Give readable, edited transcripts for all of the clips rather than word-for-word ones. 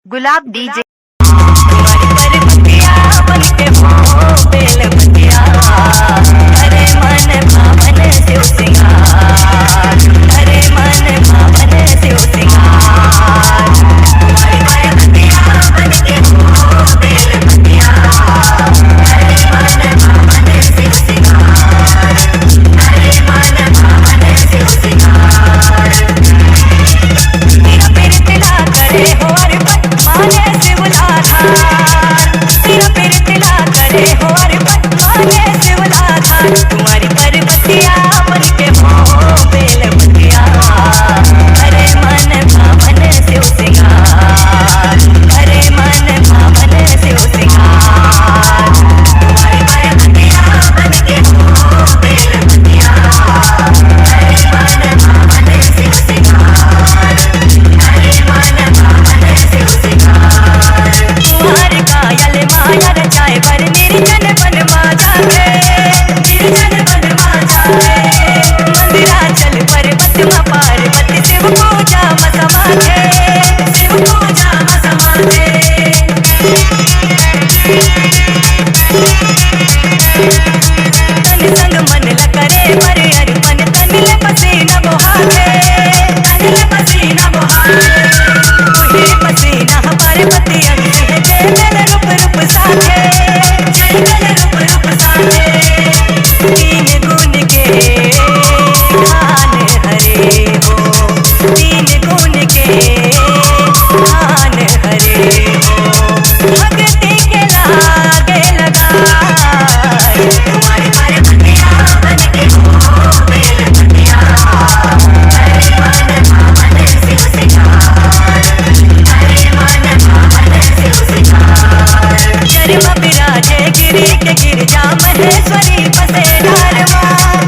गुलाब डीजे। तुम्हारी पर बतिया बनके हो बेल बतिया, अरे मन भावन शिव सिंगार, अरे मन भावन शिव सिंगार। तुम्हारी पर बतिया बनके हो बेल बतिया, अरे मन भावन शिव सिंगार, अरे मन भावन शिव सिंगार। तेरा पेर तिला करे हो अर्पण माने शिवलाधार, तेरा पेर तिला करे हो अर्पण माने शिवलाधार। तुम्हारी पर्वतिया बनके हो बेल बतिया, अरे मन भावन शिव सिंगार, अरे मन भावन शिव सिंगार। तुम्हारी पर्वतिया बनके हो बेल बतिया, अरे मन भावन शिव सिंगार, अरे मन भावन शिव सिंगार। तुम्हारे कायल माया रचाए पर निर्जन बन मा जाए, निर्जन बन मा जाए। मंदिराचल पर्वत मा पार्वती शिव पूजा मा समाधे, शिव पूजा मा समाधे। तन संग मन ल करे पर अर्पण, तन ले पसीना मोहाते, तन ले पसीना मोहाते। तुहे पसीना पार्वती अंश है, जय मेरे रूप रूप साथे, जय मेरे रूप रूप साथे। तीन गुण के धान हरे हो, तीन गुण के धान हरे हो। भक्ति के लागे लगाए, तुम्हारी पर्वतिया बनके हो बेल बतिया, अरे मन भावन शिव सिंगार, अरे मन भावन शिव सिंगार। चरमा विराजे गिरी के गिरजा, महेश्वरी बसे धारमा,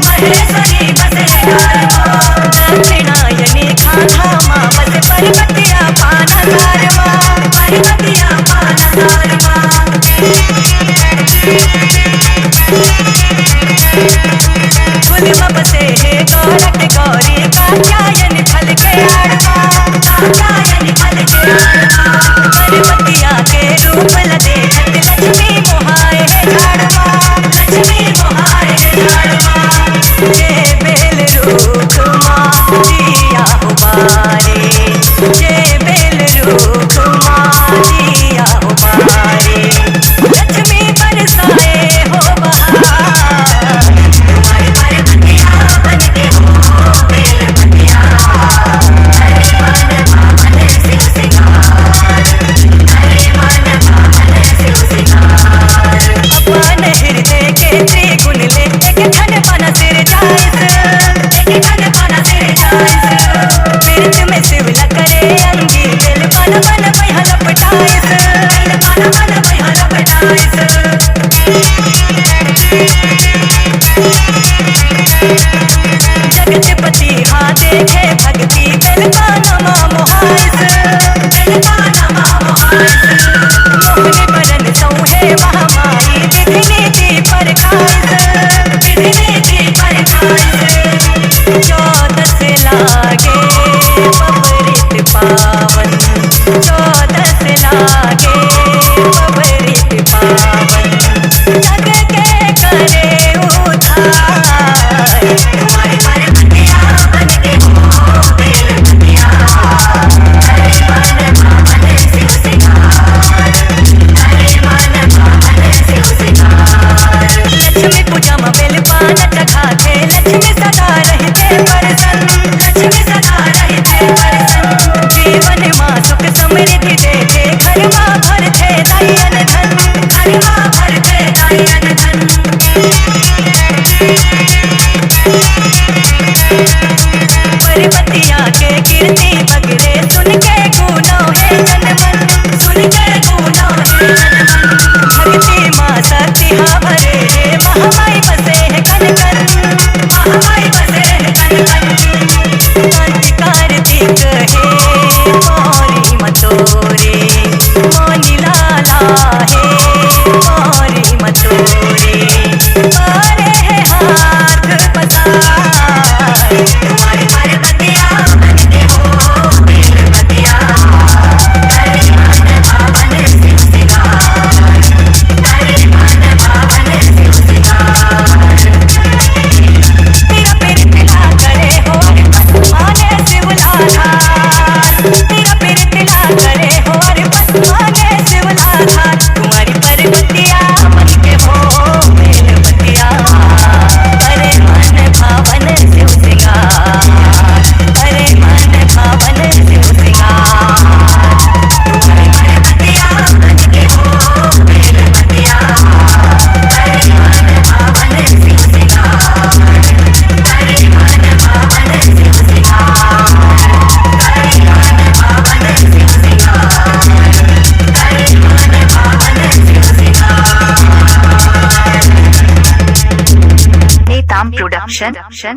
महेश्वरी बसे धारमा। दक्षिणायनी खाधा माँ बसे पर्वतिया पाना धारमा, पर्वतिया पाना धारमा। फूल में बसे है गौरक गौरी, कात्यायनी फल के आड़वा, कात्यायनी फल के आड़वा। पर्वतिया के रूप ल देखत लक्ष्मी मोहाए है झाड़वा, लक्ष्मी मोहाए है झाड़वा। जय बेल रूख माँ दिया उबारे, जय बेल रूख माँ दिया उबारे। लक्ष्मी बरसाए हो बहार, तुम्हारी पर्वतिया बनके हो बेल बतिया, अरे मन भावन शिव सिंगार, अरे मन भावन शिव सिंगार। अपन हृदय के त्रिगुण ले, एक धन पाना सिर जाइस, एक धन पाना सिर जाइस। पीरत में शिव ल करे अंगी, बेल पाना मन भैया लपटाइस, बेल पाना मन भैया लपटाइस। जगतपति हाँ देखे भक्ति, बेल पाना माँ मोहाइस, बेल पाना माँ मोहाइस। मोहन बरन सौहे महामाई, विधिनी दी पर खाइस, विधिनी दी पर खाइस। चौदस लागे पबरित पावन, चौदस लागे पबरित पावन। जग के करे उद्धार, तुम्हारी पर्वतिया बनके हो बेल बतिया, अरे मन भावन शिव सिंगार, अरे मन भावन शिव सिंगार। लक्ष्मी पूजा में बेल पाना चखाते, लक्ष्मी सदा रहते प्रसन्न, लक्ष्मी सदा रहते प्रसन्न। जीवन माँ सुख समृद्धि देते, घर माँ भरते दायन धन, घर माँ भरते दायन धन। प्रोडक्शन।